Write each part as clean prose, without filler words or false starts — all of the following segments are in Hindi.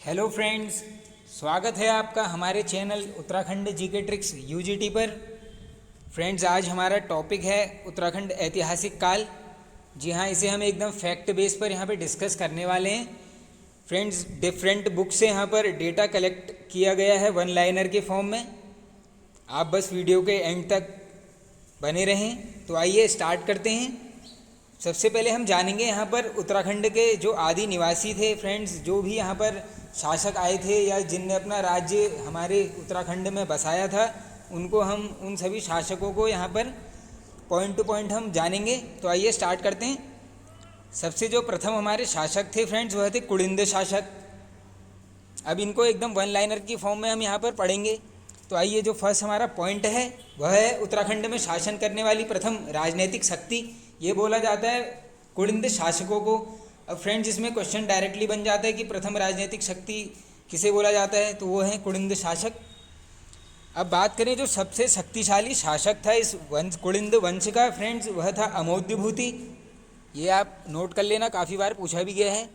हेलो फ्रेंड्स, स्वागत है आपका हमारे channel Uttarakhand GK tricks UGT पर। फ्रेंड्स, आज हमारा टॉपिक है उत्तराखंड ऐतिहासिक काल। जी हाँ, इसे हम एकदम फैक्ट बेस पर यहाँ पे डिस्कस करने वाले हैं। फ्रेंड्स, डिफरेंट बुक से यहाँ पर डेटा कलेक्ट किया गया है वन लाइनर के फॉर्म में। आप बस वीडियो के एंड तक बने रहें। तो आइए स्टार्ट करते हैं। सबसे पहले हम जानेंगे यहाँ पर उत्तराखंड के जो आदि निवासी थे। फ्रेंड्स, जो भी यहाँ पर शासक आए थे या जिनने अपना राज्य हमारे उत्तराखंड में बसाया था, उनको हम उन सभी शासकों को यहाँ पर पॉइंट टू पॉइंट हम जानेंगे। तो आइए स्टार्ट करते हैं। सबसे जो प्रथम हमारे शासक थे फ्रेंड्स, वह थे कुलिंद शासक। अब इनको एकदम वन लाइनर की फॉर्म में हम यहाँ पर पढ़ेंगे। तो आइए, जो फर्स्ट हमारा पॉइंट है वह है उत्तराखंड में शासन करने वाली प्रथम राजनीतिक शक्ति। ये बोला जाता है कुलिंद शासकों को। अब फ्रेंड्स, इसमें क्वेश्चन डायरेक्टली बन जाता है कि प्रथम राजनीतिक शक्ति किसे बोला जाता है, तो वो है कुलिंद शासक। अब बात करें जो सबसे शक्तिशाली शासक था इस वंश कुलिंद वंश का, फ्रेंड्स, वह था अमोद्यभूति। ये आप नोट कर लेना, काफ़ी बार पूछा भी गया है।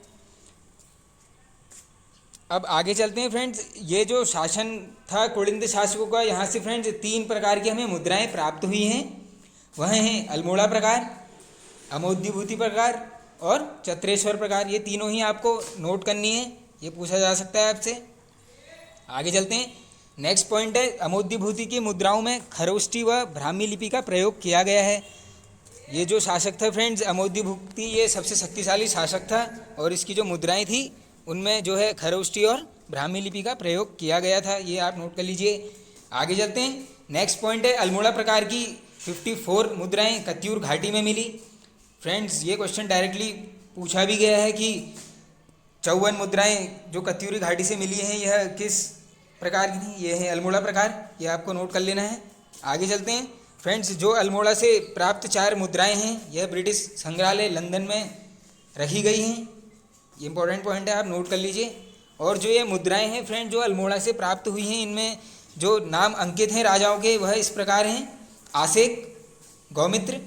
अब आगे चलते हैं फ्रेंड्स। ये जो शासन था कुलिंद शासकों का, यहाँ से फ्रेंड्स 3 प्रकार की हमें मुद्राएं प्राप्त हुई हैं। वह हैं अल्मोड़ा प्रकार, अमोद्यभूति प्रकार और चत्रेश्वर प्रकार। ये तीनों ही आपको नोट करनी है, ये पूछा जा सकता है आपसे। आगे चलते हैं। नेक्स्ट पॉइंट है अमोद्यभूति की मुद्राओं में खरोष्ठी व ब्राह्मी लिपि का प्रयोग किया गया है। ये जो शासक था फ्रेंड्स अमोद्यभूति, ये सबसे शक्तिशाली शासक था और इसकी जो मुद्राएं थी उनमें जो है खरोष्ठी और ब्राह्मी लिपि का प्रयोग किया गया था। ये आप नोट कर लीजिए। आगे चलते हैं। नेक्स्ट पॉइंट है अल्मोड़ा प्रकार की 54 मुद्राएं कत्यूर घाटी में मिली। फ्रेंड्स, ये क्वेश्चन डायरेक्टली पूछा भी गया है कि 54 मुद्राएं जो कत्यूरी घाटी से मिली हैं, यह किस प्रकार की थी। ये है अल्मोड़ा प्रकार, ये आपको नोट कर लेना है। आगे चलते हैं। फ्रेंड्स, जो अल्मोड़ा से प्राप्त 4 मुद्राएं हैं, यह ब्रिटिश संग्रहालय लंदन में रखी गई हैं। ये इंपॉर्टेंट पॉइंट है, आप नोट कर लीजिए। और जो ये मुद्राएं हैं फ्रेंड जो अल्मोड़ा से प्राप्त हुई हैं, इनमें जो नाम अंकित हैं राजाओं के, वह इस प्रकार हैं: आसेक, गौमित्र,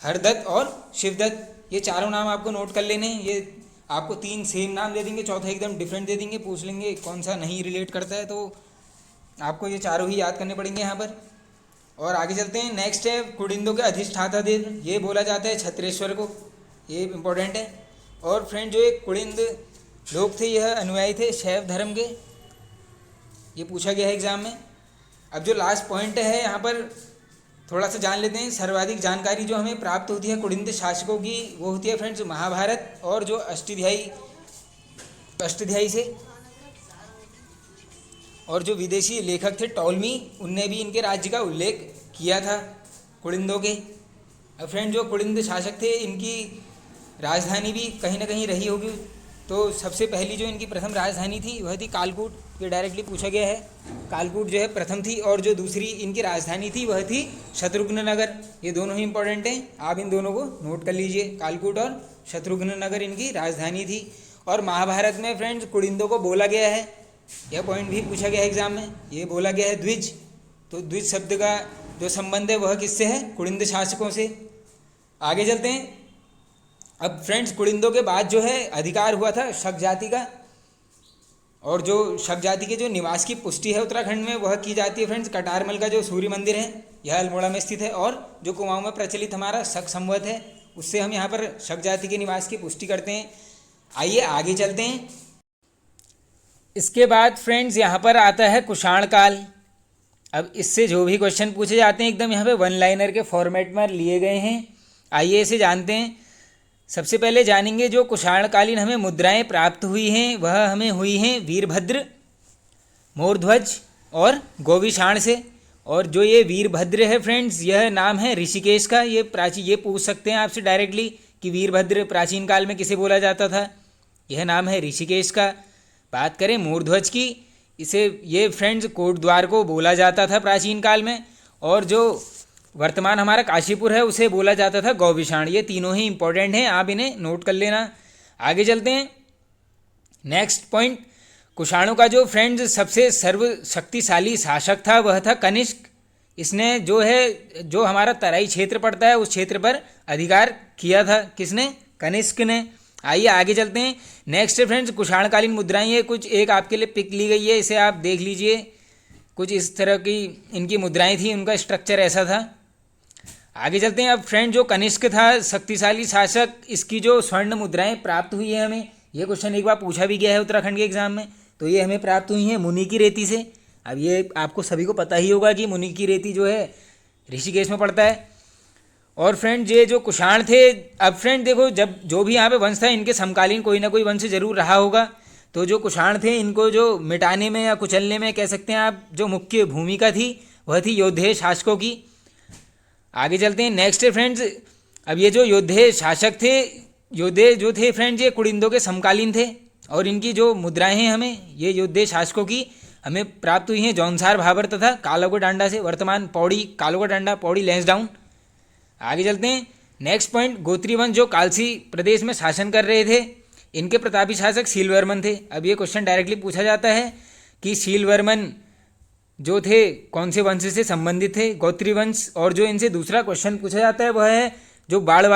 हरदत्त और शिवदत्त। ये चारों नाम आपको नोट कर लेने हैं। ये आपको 3 सेम नाम दे देंगे, चौथा एकदम डिफरेंट दे देंगे। पूछ लेंगे कौन सा नहीं रिलेट करता है, तो आपको ये चारों ही याद करने पड़ेंगे यहाँ पर। और आगे चलते हैं। नेक्स्ट है कुलिंदों के अधिष्ठाता देव, ये बोला जाता है छत्रेश्वर को। ये इंपॉर्टेंट है। और फ्रेंड, जो एक कुलिंद लोग थे, यह अनुयायी थे शैव धर्म के। ये पूछा गया है एग्जाम में। अब जो लास्ट पॉइंट है यहाँ पर थोड़ा सा जान लेते हैं। सर्वाधिक जानकारी जो हमें प्राप्त होती है कुलिंद शासकों की, वो होती है फ्रेंड्स महाभारत और जो अष्टाध्यायी से। और जो विदेशी लेखक थे टॉलमी, उनने भी इनके राज्य का उल्लेख किया था कुलिंदों के। अब फ्रेंड, जो कुलिंद शासक थे, इनकी राजधानी भी कहीं ना कहीं रही होगी। तो सबसे पहली जो इनकी प्रथम राजधानी थी वह थी कालकूट। ये डायरेक्टली पूछा गया है। कालकूट जो है प्रथम थी, और जो दूसरी इनकी राजधानी थी वह थी शत्रुघ्न नगर। ये दोनों ही इंपॉर्टेंट हैं, आप इन दोनों को नोट कर लीजिए। कालकूट और शत्रुघ्न नगर इनकी राजधानी थी। और महाभारत में फ्रेंड्स कुलिंदों को बोला गया है, यह पॉइंट भी पूछा गया है एग्जाम में। ये बोला गया है द्विज। तो द्विज शब्द का जो संबंध है वह किससे है? कुलिंद शासकों से। आगे चलते हैं। अब फ्रेंड्स, कुलिंदों के बाद जो है अधिकार हुआ था शक जाति का। और जो शक जाति के जो निवास की पुष्टि है उत्तराखंड में, वह की जाती है फ्रेंड्स कटारमल का जो सूर्य मंदिर है, यह अल्मोड़ा में स्थित है। और जो कुमाऊं में प्रचलित हमारा शक संवत है, उससे हम यहाँ पर शक जाति के निवास की पुष्टि करते हैं। आइए आगे चलते हैं। इसके बाद फ्रेंड्स यहाँ पर आता है कुषाण काल। अब इससे जो भी क्वेश्चन पूछे जाते हैं एकदम यहाँ पे वन लाइनर के फॉर्मेट में लिए गए हैं। आइए इसे जानते हैं। सबसे पहले जानेंगे जो कुषाणकालीन हमें मुद्राएं प्राप्त हुई हैं, वह हमें हुई हैं वीरभद्र, मोरध्वज और गोविशाण से। और जो ये वीरभद्र है फ्रेंड्स, यह नाम है ऋषिकेश का। ये पूछ सकते हैं आपसे डायरेक्टली कि वीरभद्र प्राचीन काल में किसे बोला जाता था। यह नाम है ऋषिकेश का। बात करें मोरध्वज की, ये फ्रेंड्स कोटद्वार को बोला जाता था प्राचीन काल में। और जो वर्तमान हमारा काशीपुर है, उसे बोला जाता था गौविशाण। ये तीनों ही इंपॉर्टेंट हैं, आप इन्हें नोट कर लेना। आगे चलते हैं। नेक्स्ट पॉइंट, कुषाणों का जो फ्रेंड्स सबसे सर्वशक्तिशाली शासक था वह था कनिष्क। इसने जो हमारा तराई क्षेत्र पड़ता है, उस क्षेत्र पर अधिकार किया था। किसने? कनिष्क ने। आइए आगे चलते हैं। नेक्स्ट है फ्रेंड्स कुषाणकालीन मुद्राएं। ये कुछ एक आपके लिए पिक ली गई है, इसे आप देख लीजिए। कुछ इस तरह की इनकी मुद्राएं थी, उनका स्ट्रक्चर ऐसा था। आगे चलते हैं। अब फ्रेंड जो कनिष्क था शक्तिशाली शासक, इसकी जो स्वर्ण मुद्राएं प्राप्त हुई है हमें, ये क्वेश्चन एक बार पूछा भी गया है उत्तराखंड के एग्जाम में। तो ये हमें प्राप्त हुई है मुनि की रेती से। अब ये आपको सभी को पता ही होगा कि मुनि की रेती जो है ऋषिकेश में पड़ता है। और फ्रेंड ये जो कुषाण थे, अब फ्रेंड देखो जब जो भी यहाँ पे वंश था इनके समकालीन कोई ना कोई वंश जरूर रहा होगा। तो जो कुषाण थे इनको जो मिटाने में या कुचलने में कह सकते हैं आप, जो मुख्य भूमिका थी वह थी योद्धेय शासकों की। आगे चलते हैं। नेक्स्ट है फ्रेंड्स, अब ये जो योद्धेय शासक थे, योद्धेय जो थे फ्रेंड्स, ये कुड़िंदों के समकालीन थे। और इनकी जो मुद्राएं हैं हमें ये योद्धेय शासकों की हमें प्राप्त हुई हैं जौनसार भाबर तथा कालो का डांडा से। वर्तमान पौड़ी कालो का डांडा, पौड़ी लैंसडाउन। आगे चलते हैं। नेक्स्ट पॉइंट, गोत्री वंश जो कालसी प्रदेश में शासन कर रहे थे, इनके प्रतापी शासक शीलवर्मन थे। अब ये क्वेश्चन डायरेक्टली पूछा जाता है कि शीलवर्मन जो थे कौन से वंश से संबंधित थे, गोत्री वंश। और जो इनसे दूसरा क्वेश्चन पूछा जाता है वह है जो बाढ़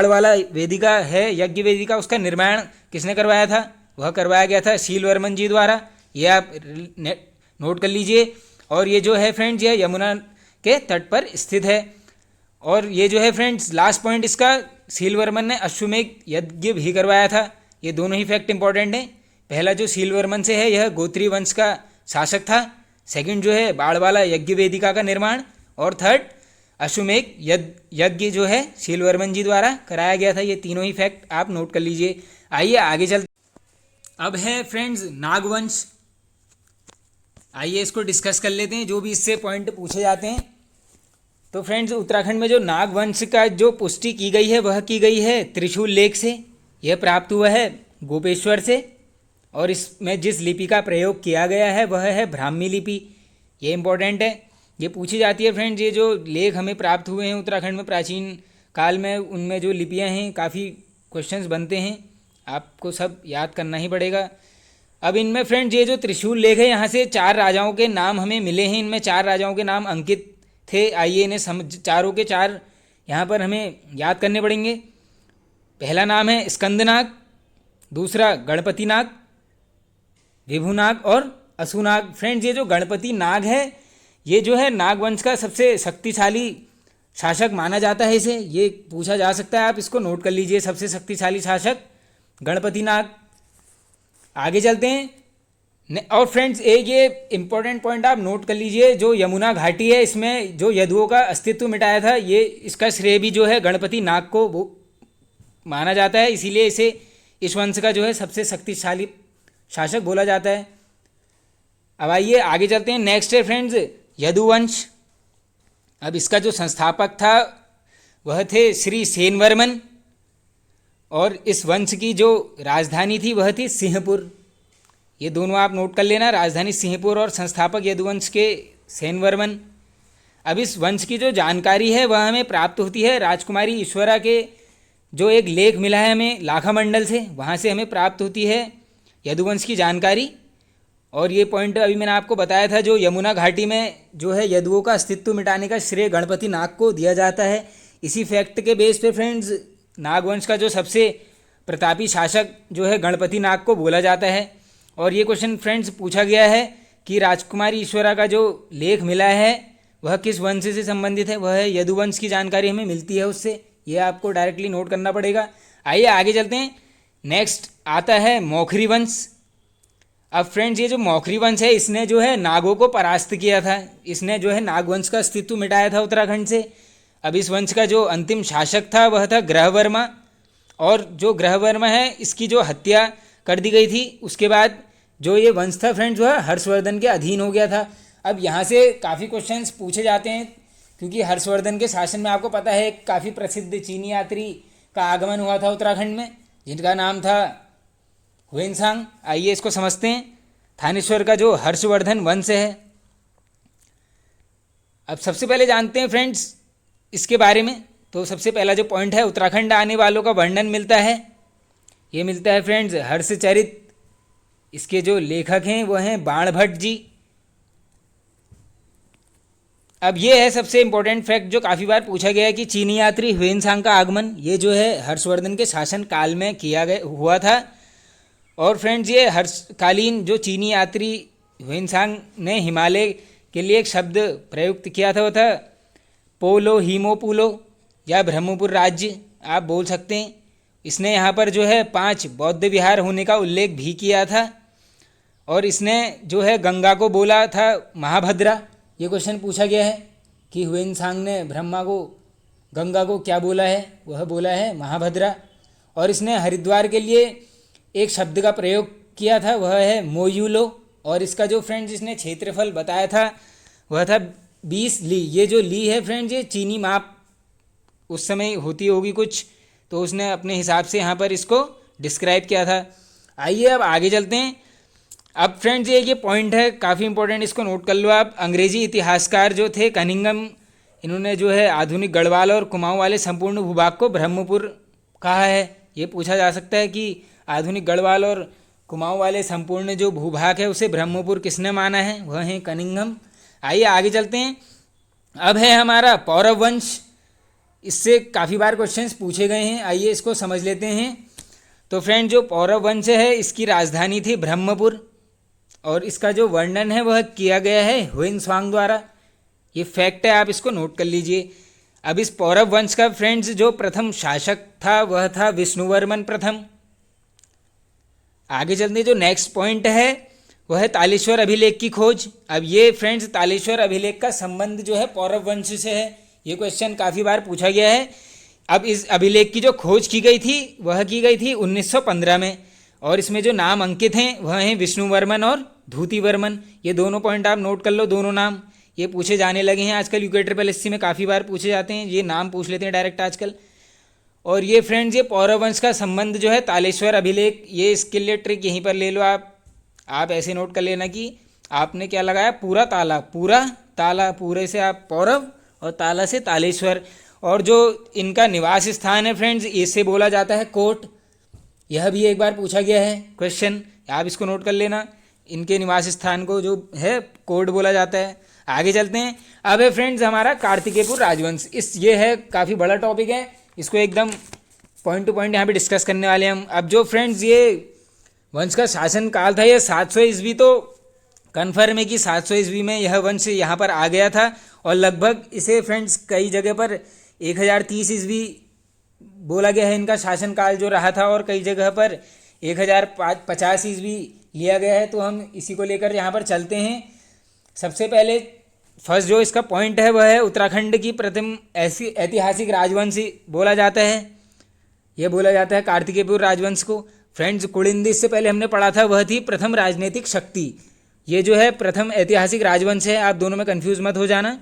वाला वेदिका है, यज्ञ वेदिका, उसका निर्माण किसने करवाया था? वह करवाया गया था शीलवर्मन जी द्वारा। ये आप नोट कर लीजिए। और ये जो है फ्रेंड्स ये यमुना के तट पर स्थित है। और ये जो है फ्रेंड्स लास्ट पॉइंट इसका, शीलवर्मन ने अश्वमेघ यज्ञ भी करवाया था। ये दोनों ही फैक्ट इंपॉर्टेंट हैं। पहला जो शीलवर्मन से है यह गोत्री वंश का शासक था। सेकंड जो है बाढ़ वाला यज्ञ वेदिका का निर्माण। और थर्ड अश्वमेघ यज्ञ जो है शीलवर्मन जी द्वारा कराया गया था। ये तीनों ही फैक्ट आप नोट कर लीजिए। आइए आगे चलते। अब है फ्रेंड्स नागवंश। आइए इसको डिस्कस कर लेते हैं, जो भी इससे पॉइंट पूछे जाते हैं। तो फ्रेंड्स उत्तराखंड में जो नागवंश का जो पुष्टि की गई है वह की गई है त्रिशूल लेख से। यह प्राप्त हुआ है गोपेश्वर से। और इसमें जिस लिपि का प्रयोग किया गया है वह है ब्राह्मी लिपि। ये इंपॉर्टेंट है, ये पूछी जाती है फ्रेंड्स। ये जो लेख हमें प्राप्त हुए हैं उत्तराखंड में प्राचीन काल में, उनमें जो लिपियाँ हैं काफ़ी क्वेश्चंस बनते हैं, आपको सब याद करना ही पड़ेगा। अब इनमें फ्रेंड्स ये जो त्रिशूल लेख है, यहाँ से 4 राजाओं के नाम हमें मिले हैं। इनमें 4 राजाओं के नाम अंकित थे। आइए इन्हें समझ, चारों के 4 यहाँ पर हमें याद करने पड़ेंगे। पहला नाम है स्कंदनाग, दूसरा गणपति नाग, विभुनाग और असुनाग। फ्रेंड्स ये जो गणपति नाग है ये जो है नागवंश का सबसे शक्तिशाली शासक माना जाता है। इसे ये पूछा जा सकता है, आप इसको नोट कर लीजिए, सबसे शक्तिशाली शासक गणपति नाग। आगे चलते हैं। और फ्रेंड्स एक ये इंपॉर्टेंट पॉइंट आप नोट कर लीजिए, जो यमुना घाटी है इसमें जो यदुओं का अस्तित्व मिटाया था, ये इसका श्रेय भी जो है गणपति नाग को वो माना जाता है। इसीलिए इसे इस वंश का जो है सबसे शक्तिशाली शासक बोला जाता है। अब आइए आगे चलते हैं। नेक्स्ट है फ्रेंड्स यदुवंश। अब इसका जो संस्थापक था वह थे श्री सेनवर्मन। और इस वंश की जो राजधानी थी वह थी सिंहपुर। ये दोनों आप नोट कर लेना, राजधानी सिंहपुर और संस्थापक यदुवंश के सेनवर्मन। अब इस वंश की जो जानकारी है वह हमें प्राप्त होती है राजकुमारी ईश्वरा के जो एक लेख मिला है हमें लाखामंडल से, वहाँ से हमें प्राप्त होती है यदुवंश की जानकारी। और ये पॉइंट अभी मैंने आपको बताया था, जो यमुना घाटी में जो है यदुओं का अस्तित्व मिटाने का श्रेय गणपति नाग को दिया जाता है। इसी फैक्ट के बेस पे फ्रेंड्स नागवंश का जो सबसे प्रतापी शासक जो है गणपति नाग को बोला जाता है। और ये क्वेश्चन फ्रेंड्स पूछा गया है कि राजकुमारी ईश्वरा का जो लेख मिला है वह किस वंश से संबंधित है? वह है यदुवंश की जानकारी हमें मिलती है उससे। ये आपको डायरेक्टली नोट करना पड़ेगा। आइए आगे चलते हैं। नेक्स्ट आता है मौखरी वंश। अब फ्रेंड्स ये जो मौखरी वंश है इसने जो है नागों को परास्त किया था। इसने जो है नागवंश का अस्तित्व मिटाया था उत्तराखंड से। अब इस वंश का जो अंतिम शासक था वह था ग्रहवर्मा। और जो ग्रहवर्मा है इसकी जो हत्या कर दी गई थी, उसके बाद जो ये वंश था फ्रेंड्स वह हर्षवर्धन के अधीन हो गया था। अब यहाँ से काफ़ी क्वेश्चंस पूछे जाते हैं, क्योंकि हर्षवर्धन के शासन में आपको पता है काफ़ी प्रसिद्ध चीनी यात्री का आगमन हुआ था उत्तराखंड में, जिनका नाम था हुएनसांग। आइए इसको समझते हैं। थानेश्वर का जो हर्षवर्धन वंश है, अब सबसे पहले जानते हैं फ्रेंड्स इसके बारे में। तो सबसे पहला जो पॉइंट है, उत्तराखंड आने वालों का वर्णन मिलता है। ये मिलता है फ्रेंड्स हर्षचरित। इसके जो लेखक हैं वो हैं बाणभट्ट जी। अब ये है सबसे इम्पोर्टेंट फैक्ट जो काफ़ी बार पूछा गया है कि चीनी यात्री ह्वेनसांग का आगमन ये जो है हर्षवर्धन के शासन काल में किया गया हुआ था। और फ्रेंड्स ये हर्षकालीन जो चीनी यात्री ह्वेनसांग ने हिमालय के लिए एक शब्द प्रयुक्त किया था वो था पोलो हीमोपुलो या ब्रह्मपुर राज्य आप बोल सकते हैं। इसने यहाँ पर जो है 5 बौद्ध विहार होने का उल्लेख भी किया था और इसने जो है गंगा को बोला था महाभद्रा। ये क्वेश्चन पूछा गया है कि ह्वेनसांग ने ब्रह्मा को गंगा को क्या बोला है, वह बोला है महाभद्रा। और इसने हरिद्वार के लिए एक शब्द का प्रयोग किया था वह है मोयुलो। और इसका जो फ्रेंड्स इसने क्षेत्रफल बताया था वह था 20 ली। ये जो ली है फ्रेंड्स ये चीनी माप उस समय होती होगी कुछ, तो उसने अपने हिसाब से यहाँ पर इसको डिस्क्राइब किया था। आइए अब आगे चलते हैं। अब फ्रेंड्स ये पॉइंट है काफ़ी इंपॉर्टेंट, इसको नोट कर लो आप। अंग्रेजी इतिहासकार जो थे कनिंघम, इन्होंने जो है आधुनिक गढ़वाल और कुमाऊं वाले संपूर्ण भूभाग को ब्रह्मपुर कहा है। ये पूछा जा सकता है कि आधुनिक गढ़वाल और कुमाऊं वाले संपूर्ण जो भूभाग है उसे ब्रह्मपुर किसने माना है, वह है कनिंघम। आइए आगे चलते हैं। अब है हमारा पौरव वंश। इससे काफ़ी बार क्वेश्चंस पूछे गए हैं, आइए इसको समझ लेते हैं। तो फ्रेंड जो पौरव वंश है इसकी राजधानी थी ब्रह्मपुर और इसका जो वर्णन है वह किया गया है ह्वेनसांग द्वारा। ये फैक्ट है, आप इसको नोट कर लीजिए। अब इस पौरव वंश का फ्रेंड्स जो प्रथम शासक था वह था विष्णुवर्मन प्रथम। आगे चलते जो नेक्स्ट पॉइंट है वह है तालेश्वर अभिलेख की खोज। अब ये फ्रेंड्स तालेश्वर अभिलेख का संबंध जो है पौरव वंश से है। ये क्वेश्चन काफ़ी बार पूछा गया है। अब इस अभिलेख की जो खोज की गई थी वह की गई थी 1915 में और इसमें जो नाम अंकित हैं वह हैं विष्णुवर्मन और धूतिवर्मन। ये दोनों पॉइंट आप नोट कर लो, दोनों नाम ये पूछे जाने लगे हैं आजकल। यूके ट्रिपल एससी में काफ़ी बार पूछे जाते हैं, ये नाम पूछ लेते हैं डायरेक्ट आजकल। और ये फ्रेंड्स ये पौरव वंश का संबंध जो है तालेश्वर अभिलेख, ये इसके लिए ट्रिक यहीं पर ले लो आप ऐसे नोट कर लेना कि आपने क्या लगाया पूरा ताला पूरे से आप पौरव और ताला से तालेश्वर। और जो इनका निवास स्थान है फ्रेंड्स इसे बोला जाता है कोट। यह भी एक बार पूछा गया है क्वेश्चन, आप इसको नोट कर लेना। इनके निवास स्थान को जो है कोट बोला जाता है। आगे चलते हैं। अब है फ्रेंड्स हमारा कार्तिकेयपुर राजवंश। ये है काफ़ी बड़ा टॉपिक है, इसको एकदम पॉइंट टू पॉइंट यहाँ पे डिस्कस करने वाले हैं हम। अब जो फ्रेंड्स ये वंश का शासन काल था ये 700 ईस्वी, तो कन्फर्म है कि 700 ईस्वी में यह वंश यहाँ पर आ गया था। और लगभग इसे फ्रेंड्स कई जगह पर 1030 ईस्वी बोला गया है इनका शासनकाल जो रहा था और कई जगह पर 1050 ईस्वी लिया गया है। तो हम इसी को लेकर यहाँ पर चलते हैं। सबसे पहले फर्स्ट जो इसका पॉइंट है वह है उत्तराखंड की प्रथम ऐसी ऐतिहासिक राजवंश बोला जाता है। यह बोला जाता है कार्तिकेयपुर राजवंश को। फ्रेंड्स कुलिंद इससे पहले हमने पढ़ा था वह थी प्रथम राजनीतिक शक्ति। ये जो है प्रथम ऐतिहासिक राजवंश है, आप दोनों में कंफ्यूज मत हो जाना।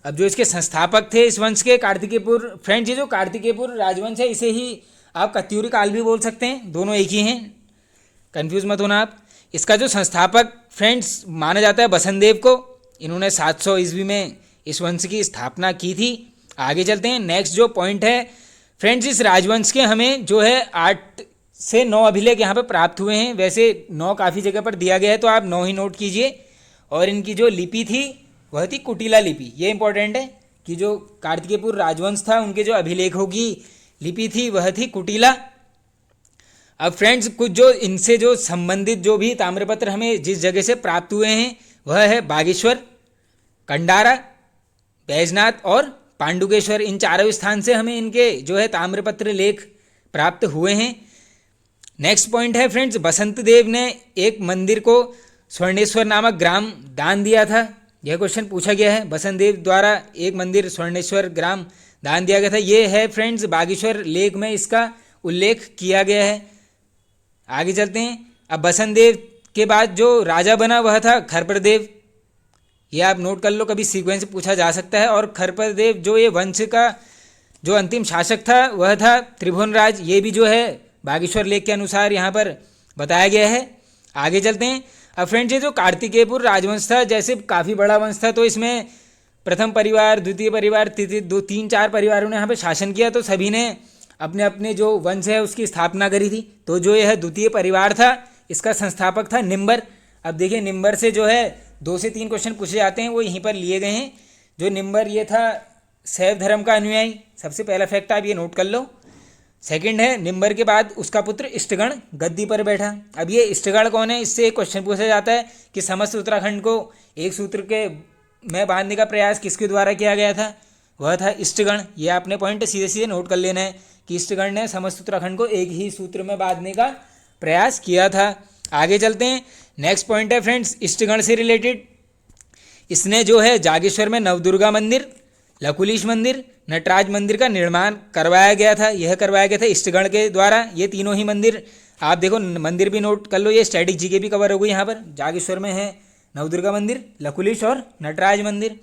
अब जो इसके संस्थापक थे इस वंश के कार्तिकेयपुर, फ्रेंड्स ये जो कार्तिकेयपुर राजवंश है इसे ही आप कत्यूरी काल भी बोल सकते हैं, दोनों एक ही हैं, कंफ्यूज मत होना आप। इसका जो संस्थापक फ्रेंड्स माना जाता है बसंतदेव को। इन्होंने 700 ईस्वी में इस वंश की स्थापना की थी। आगे चलते हैं। नेक्स्ट जो पॉइंट है फ्रेंड्स इस राजवंश के हमें जो है 8 से 9 अभिलेख यहाँ पे प्राप्त हुए हैं। वैसे 9 काफ़ी जगह पर दिया गया है तो आप 9 ही नोट कीजिए। और इनकी जो लिपि थी वह थी कुटिला लिपि। ये इंपॉर्टेंट है कि जो कार्तिकेयपुर राजवंश था उनके जो अभिलेखों की लिपि थी वह थी कुटिला। अब फ्रेंड्स कुछ जो इनसे जो संबंधित जो भी ताम्रपत्र हमें जिस जगह से प्राप्त हुए हैं वह है बागेश्वर, कंडारा, बैजनाथ और पांडुकेश्वर। इन चारों स्थान से हमें इनके जो है ताम्रपत्र लेख प्राप्त हुए हैं। नेक्स्ट पॉइंट है फ्रेंड्स बसंत देव ने एक मंदिर को स्वर्णेश्वर नामक ग्राम दान दिया था। यह क्वेश्चन पूछा गया है, बसंत देव द्वारा एक मंदिर स्वर्णेश्वर ग्राम दान दिया गया था। ये है फ्रेंड्स बागेश्वर लेख में इसका उल्लेख किया गया है। आगे चलते हैं। अब बसंत देव के बाद जो राजा बना वह था खरप्रदेव। ये आप नोट कर लो, कभी सीक्वेंस पूछा जा सकता है। और खरप्रदेव जो ये वंश का जो अंतिम शासक था वह था त्रिभुवनराज। ये भी जो है बागेश्वर लेख के अनुसार यहाँ पर बताया गया है। आगे चलते हैं। अब फ्रेंड्स ये जो कार्तिकेयपुर राजवंश था जैसे काफ़ी बड़ा वंश था तो इसमें प्रथम परिवार, द्वितीय परिवार, दो तीन चार परिवारों ने यहाँ पे शासन किया। तो सभी ने अपने अपने जो वंश है उसकी स्थापना करी थी। तो जो यह द्वितीय परिवार था इसका संस्थापक था निम्बर। अब देखिए निम्बर से जो है 2 से 3 क्वेश्चन पूछे जाते हैं, वो यहीं पर लिए गए हैं। जो निम्बर ये था शैव धर्म का अनुयायी, सबसे पहला फैक्ट आप ये नोट कर लो। सेकंड है निम्बर के बाद उसका पुत्र इष्टगण गद्दी पर बैठा। अब ये इष्टगण कौन है, इससे एक क्वेश्चन पूछा जाता है कि समस्त उत्तराखंड को एक सूत्र के में बांधने का प्रयास किसके द्वारा किया गया था, वह था इष्टगण। ये आपने पॉइंट सीधे सीधे नोट कर लेना है कि इष्टगण ने समस्त उत्तराखंड को एक ही सूत्र में बांधने का प्रयास किया था। आगे चलते हैं, नेक्स्ट पॉइंट है फ्रेंड्स इष्टगण से रिलेटेड। इसने जो है जागेश्वर में नवदुर्गा मंदिर, लकुलिश मंदिर, नटराज मंदिर का निर्माण करवाया गया था। यह करवाया गया था इष्टगण के द्वारा। ये तीनों ही मंदिर आप देखो, मंदिर भी नोट कर लो, ये स्टैटिक जीके भी कवर हो गई यहाँ पर। जागेश्वर में है नवदुर्गा मंदिर, लकुलिश और नटराज मंदिर।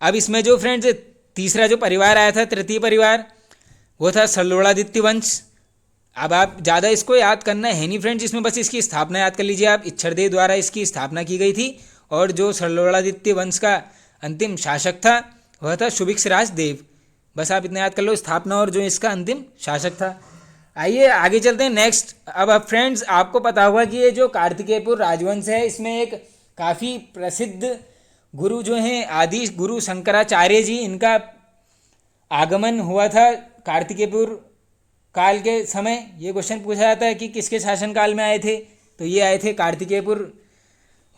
अब इसमें जो फ्रेंड्स तीसरा जो परिवार आया था, तृतीय परिवार, वो था सल्लोड़ादित्य वंश। अब आप ज़्यादा इसको याद करना है नहीं फ्रेंड्स, इसमें बस इसकी स्थापना याद कर लीजिए आप। इच्छरदेव द्वारा इसकी स्थापना की गई थी और जो सल्लोड़ादित्य वंश का अंतिम शासक था वह था सुभिक्षराज देव। बस आप इतना याद कर लो, स्थापना और जो इसका अंतिम शासक था। आइए आगे चलते हैं नेक्स्ट। अब फ्रेंड्स आपको पता होगा कि ये जो कार्तिकेयपुर राजवंश है, इसमें एक काफ़ी प्रसिद्ध गुरु जो हैं आदि गुरु शंकराचार्य जी, इनका आगमन हुआ था कार्तिकेयपुर काल के समय। ये क्वेश्चन पूछा जाता है कि किसके शासनकाल में आए थे, तो ये आए थे कार्तिकेयपुर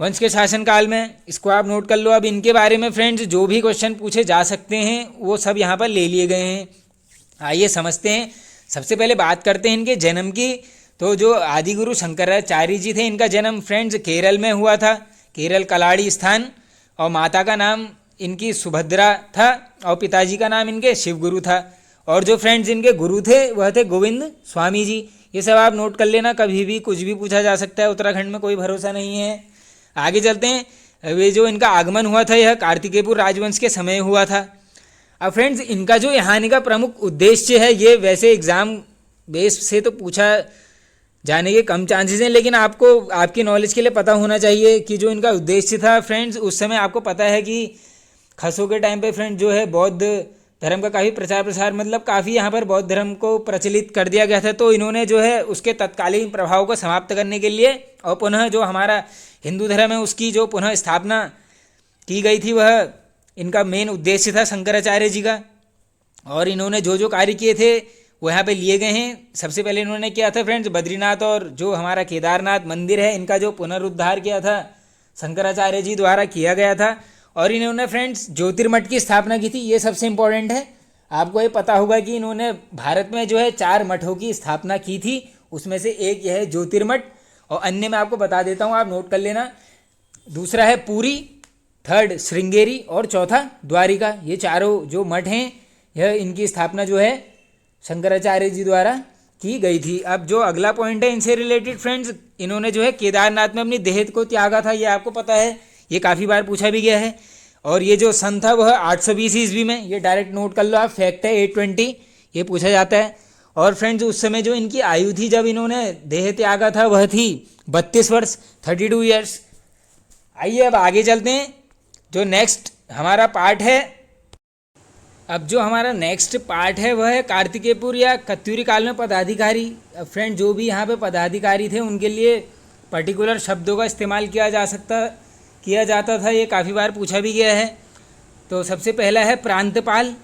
वंश के शासनकाल में। इसको आप नोट कर लो। अब इनके बारे में फ्रेंड्स जो भी क्वेश्चन पूछे जा सकते हैं वो सब यहाँ पर ले लिए गए हैं। आइए समझते हैं। सबसे पहले बात करते हैं इनके जन्म की। तो जो आदि गुरु शंकराचार्य जी थे, इनका जन्म फ्रेंड्स केरल में हुआ था, केरल कलाड़ी स्थान। और माता का नाम इनकी सुभद्रा था और पिताजी का नाम इनके शिवगुरु था। और जो फ्रेंड्स इनके गुरु थे वह थे गोविंद स्वामी जी। ये सब आप नोट कर लेना, कभी भी कुछ भी पूछा जा सकता है, उत्तराखंड में कोई भरोसा नहीं है। आगे चलते हैं। वे जो इनका आगमन हुआ था यह कार्तिकेयपुर राजवंश के समय हुआ था। अब फ्रेंड्स इनका जो यहाँ आने का प्रमुख उद्देश्य है, ये वैसे एग्ज़ाम बेस से तो पूछा जाने के कम चांसेस हैं, लेकिन आपको आपकी नॉलेज के लिए पता होना चाहिए कि जो इनका उद्देश्य था फ्रेंड्स, उस समय आपको पता है कि खसों के टाइम पे फ्रेंड्स जो है बौद्ध धर्म का काफ़ी प्रचार प्रसार, मतलब काफ़ी यहाँ पर बौद्ध धर्म को प्रचलित कर दिया गया था। तो इन्होंने जो है उसके तत्कालीन प्रभाव को समाप्त करने के लिए और पुनः जो हमारा हिंदू धर्म है उसकी जो पुनः स्थापना की गई थी, वह इनका मेन उद्देश्य था शंकराचार्य जी का। और इन्होंने जो जो कार्य किए थे वो यहाँ पे लिए गए हैं। सबसे पहले इन्होंने किया था फ्रेंड्स बद्रीनाथ और जो हमारा केदारनाथ मंदिर है, इनका जो पुनरुद्धार किया था शंकराचार्य जी द्वारा किया गया था। और इन्होंने फ्रेंड्स ज्योतिर्मठ की स्थापना की थी। ये सबसे इम्पोर्टेंट है, आपको ये पता होगा कि इन्होंने भारत में जो है 4 मठों की स्थापना की थी, उसमें से एक यह है ज्योतिर्मठ और अन्य मैं आपको बता देता हूँ, आप नोट कर लेना। दूसरा है पुरी, थर्ड श्रृंगेरी और चौथा द्वारिका। ये चारों जो मठ हैं यह इनकी स्थापना जो है शंकराचार्य जी द्वारा की गई थी। अब जो अगला पॉइंट है इनसे रिलेटेड फ्रेंड्स, इन्होंने जो है केदारनाथ में अपनी देह को त्यागा था, ये आपको पता है, ये काफ़ी बार पूछा भी गया है। और ये जो सन था वह 820 ईस्वी में, ये डायरेक्ट नोट कर लो आप, फैक्ट है 820, ये पूछा जाता है। और फ्रेंड्स उस समय जो इनकी आयु थी जब इन्होंने देह त्यागा था वह थी 32 वर्ष, 32 ईयर्स। आइए अब आगे चलते हैं। जो नेक्स्ट हमारा पार्ट है, अब जो हमारा नेक्स्ट पार्ट है वह है कार्तिकेयपुर या कत्यूरी काल में पदाधिकारी। फ्रेंड जो भी यहाँ पे पदाधिकारी थे उनके लिए पर्टिकुलर शब्दों का इस्तेमाल किया जाता था, ये काफ़ी बार पूछा भी गया है। तो सबसे पहला है प्रांतपाल,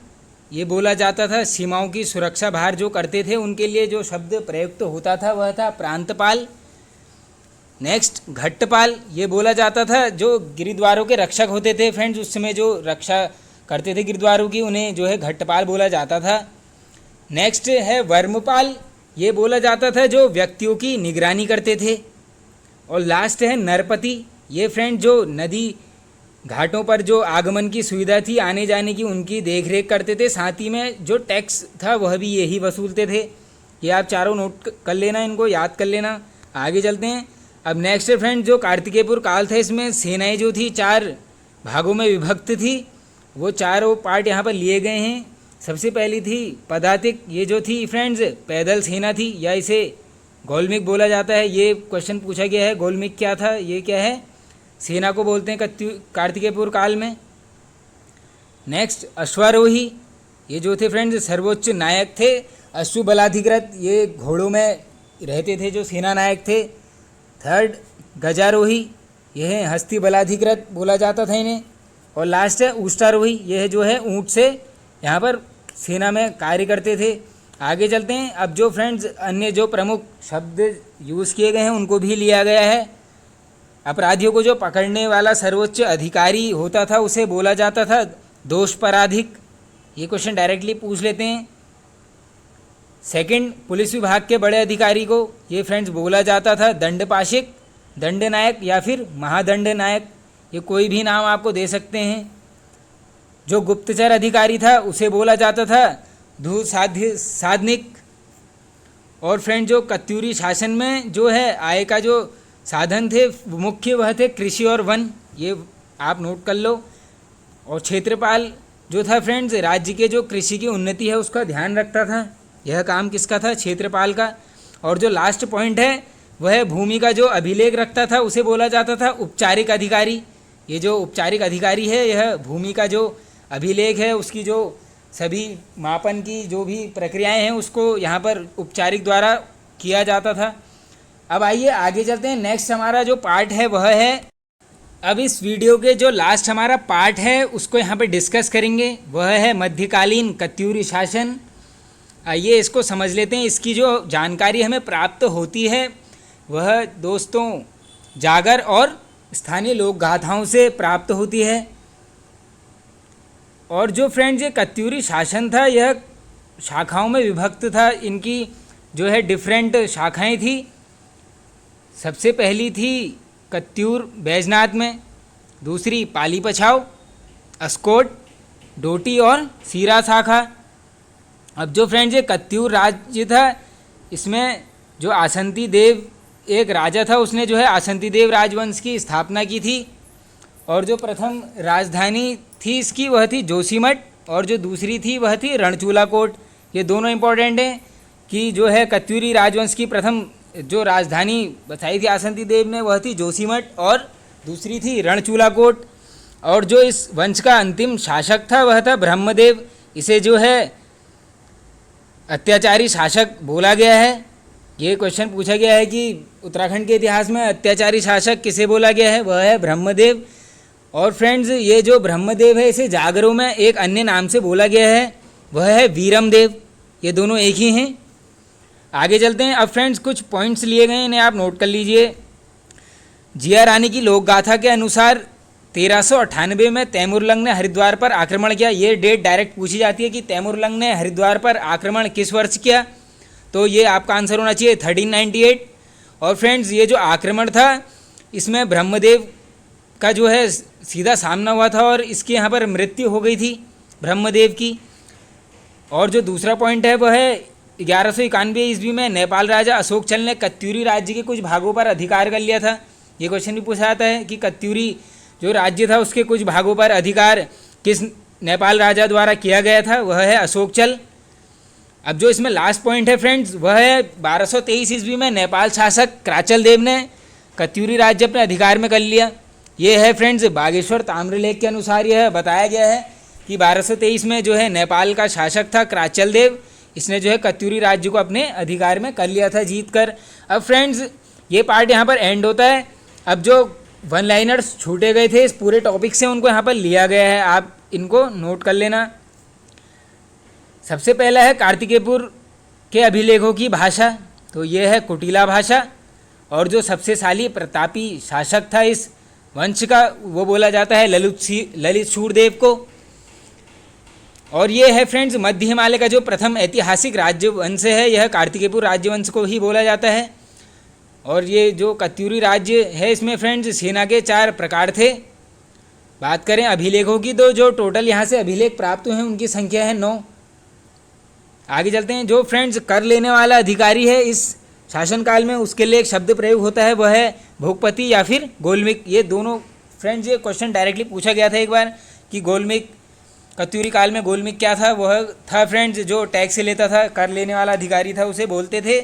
ये बोला जाता था सीमाओं की सुरक्षा भार जो करते थे उनके लिए जो शब्द प्रयुक्त होता था वह था प्रांतपाल। नेक्स्ट घट्टपाल, ये बोला जाता था जो गिरिद्वारों के रक्षक होते थे फ्रेंड्स, उस समय जो रक्षा करते थे गिरद्वारों की, उन्हें जो है घट्टपाल बोला जाता था। नेक्स्ट है वर्मपाल, ये बोला जाता था जो व्यक्तियों की निगरानी करते थे। और लास्ट है नरपति, ये फ्रेंड जो नदी घाटों पर जो आगमन की सुविधा थी आने जाने की उनकी देखरेख करते थे, साथ ही में जो टैक्स था वह भी यही वसूलते थे। ये आप चारों नोट कर लेना, इनको याद कर लेना। आगे चलते हैं। अब नेक्स्ट फ्रेंड जो कार्तिकेयपुर काल था, इसमें सेनाएं जो थी 4 भागों में विभक्त थी, वो चारों पार्ट यहाँ पर लिए गए हैं। सबसे पहली थी पदातिक, ये जो थी फ्रेंड्स पैदल सेना थी या इसे गोलमिक बोला जाता है। ये क्वेश्चन पूछा गया है, गोलमिक क्या था, ये क्या है, सेना को बोलते हैं कार्तिकेयपुर काल में। नेक्स्ट अश्वारोही, ये जो थे फ्रेंड्स सर्वोच्च नायक थे। अश्व बलाधिकृत, ये घोड़ों में रहते थे जो सेना नायक थे। थर्ड गजारोही, यह हस्ती बलाधिकृत बोला जाता था इन्हें। और लास्ट है उष्टारोही, यह जो है ऊँट से यहाँ पर सेना में कार्य करते थे। आगे चलते हैं। अब जो फ्रेंड्स अन्य जो प्रमुख शब्द यूज़ किए गए हैं उनको भी लिया गया है। अपराधियों को जो पकड़ने वाला सर्वोच्च अधिकारी होता था उसे बोला जाता था दोषपराधिक। ये क्वेश्चन डायरेक्टली पूछ लेते हैं। सेकंड, पुलिस विभाग के बड़े अधिकारी को ये फ्रेंड्स बोला जाता था दंडपाशिक, दंडनायक या फिर महादंड नायक। ये कोई भी नाम आपको दे सकते हैं। जो गुप्तचर अधिकारी था उसे बोला जाता था धू साधनिक। और फ्रेंड जो कत्यूरी शासन में जो है आय का जो साधन थे मुख्य वह थे कृषि और वन, ये आप नोट कर लो। और क्षेत्रपाल जो था फ्रेंड्स राज्य के जो कृषि की उन्नति है उसका ध्यान रखता था। यह काम किसका था? क्षेत्रपाल का। और जो लास्ट पॉइंट है वह भूमि का जो अभिलेख रखता था उसे बोला जाता था औपचारिक अधिकारी। ये जो औपचारिक अधिकारी है यह भूमि का जो अभिलेख है उसकी जो सभी मापन की जो भी प्रक्रियाएं हैं उसको यहाँ पर औपचारिक द्वारा किया जाता था। अब आइए आगे चलते हैं। नेक्स्ट हमारा जो पार्ट है वह है, अब इस वीडियो के जो लास्ट हमारा पार्ट है उसको यहाँ पे डिस्कस करेंगे, वह है मध्यकालीन कत्यूरी शासन। आइए इसको समझ लेते हैं। इसकी जो जानकारी हमें प्राप्त होती है वह दोस्तों जागर और स्थानीय लोक गाथाओं से प्राप्त होती है। और जो फ्रेंड्स ये कत्यूरी शासन था यह शाखाओं में विभक्त था। इनकी जो है डिफरेंट शाखाएं थी। सबसे पहली थी कत्यूर बैजनाथ में, दूसरी पाली पछाव, अस्कोट, डोटी और सीरा शाखा। अब जो फ्रेंड्स ये कत्यूर राज्य था इसमें जो आसंती देव एक राजा था उसने जो है आसंती देव राजवंश की स्थापना की थी। और जो प्रथम राजधानी थी इसकी वह थी जोशीमठ और जो दूसरी थी वह थी रणचूला कोट। ये दोनों इंपॉर्टेंट हैं कि जो है कत्यूरी राजवंश की प्रथम जो राजधानी बताई थी आसंती देव ने वह थी जोशीमठ और दूसरी थी रणचूला कोट। और जो इस वंश का अंतिम शासक था वह था ब्रह्मदेव। इसे जो है अत्याचारी शासक बोला गया है। ये क्वेश्चन पूछा गया है कि उत्तराखंड के इतिहास में अत्याचारी शासक किसे बोला गया है, वह है ब्रह्मदेव। और फ्रेंड्स ये जो ब्रह्मदेव है इसे जागरों में एक अन्य नाम से बोला गया है, वह है वीरमदेव। ये दोनों एक ही हैं। आगे चलते हैं। अब फ्रेंड्स कुछ पॉइंट्स लिए गए हैं, इन्हें आप नोट कर लीजिए। जिया रानी की लोक गाथा के अनुसार 1398 में तैमूरलंग ने हरिद्वार पर आक्रमण किया। ये डेट डायरेक्ट पूछी जाती है कि तैमूरलंग ने हरिद्वार पर आक्रमण किस वर्ष किया, तो ये आपका आंसर होना चाहिए 1398। और फ्रेंड्स ये जो आक्रमण था इसमें ब्रह्मदेव का जो है सीधा सामना हुआ था और इसके यहाँ पर मृत्यु हो गई थी ब्रह्मदेव की। और जो दूसरा पॉइंट है वह है 1191 ईस्वी में नेपाल राजा अशोकचल ने कत्यूरी राज्य के कुछ भागों पर अधिकार कर लिया था। ये क्वेश्चन भी पूछा जाता है कि कत्यूरी जो राज्य था उसके कुछ भागों पर अधिकार किस नेपाल राजा द्वारा किया गया था, वह है अशोकचल। अब जो इसमें लास्ट पॉइंट है फ्रेंड्स वह है 1223 ईस्वी में नेपाल शासक क्राचल देव ने कत्यूरी राज्य अपने अधिकार में कर लिया। ये है फ्रेंड्स बागेश्वर ताम्रलेख के अनुसार यह बताया गया है कि 1223 में जो है नेपाल का शासक था क्राचल देव, इसने जो है कत्यूरी राज्य को अपने अधिकार में कर लिया था जीत कर। अब फ्रेंड्स ये पार्ट यहाँ पर एंड होता है। अब जो वन लाइनर्स छूटे गए थे इस पूरे टॉपिक से उनको यहाँ पर लिया गया है, आप इनको नोट कर लेना। सबसे पहला है कार्तिकेयपुर के अभिलेखों की भाषा, तो ये है कुटिला भाषा। और जो सबसे शाली प्रतापी शासक था इस वंश का वो बोला जाता है ललित सूरदेव को। और ये है फ्रेंड्स मध्य हिमालय का जो प्रथम ऐतिहासिक राज्य वंश है यह कार्तिकेयपुर राज्यवंश को ही बोला जाता है। और ये जो कत्यूरी राज्य है इसमें फ्रेंड्स सेना के 4 प्रकार थे। बात करें अभिलेखों की तो जो टोटल यहाँ से अभिलेख प्राप्त हुए हैं उनकी संख्या है 9। आगे चलते हैं। जो फ्रेंड्स कर लेने वाला अधिकारी है इस शासनकाल में उसके लिए एक शब्द प्रयोग होता है, वह है भोगपति या फिर गोलमिक। ये दोनों फ्रेंड्स ये क्वेश्चन डायरेक्टली पूछा गया था एक बार कि गोलमिक कत्यूरी काल में गोलमिक क्या था, वह था फ्रेंड्स जो टैक्स लेता था, कर लेने वाला अधिकारी था उसे बोलते थे।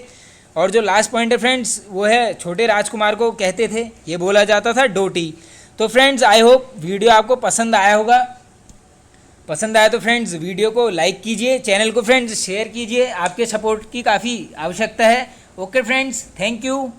और जो लास्ट पॉइंट है फ्रेंड्स वो है छोटे राजकुमार को कहते थे, ये बोला जाता था डोटी। तो फ्रेंड्स आई होप वीडियो आपको पसंद आया होगा। पसंद आया तो फ्रेंड्स वीडियो को लाइक कीजिए, चैनल को फ्रेंड्स शेयर कीजिए, आपके सपोर्ट की काफ़ी आवश्यकता है। Okay friends, thank you.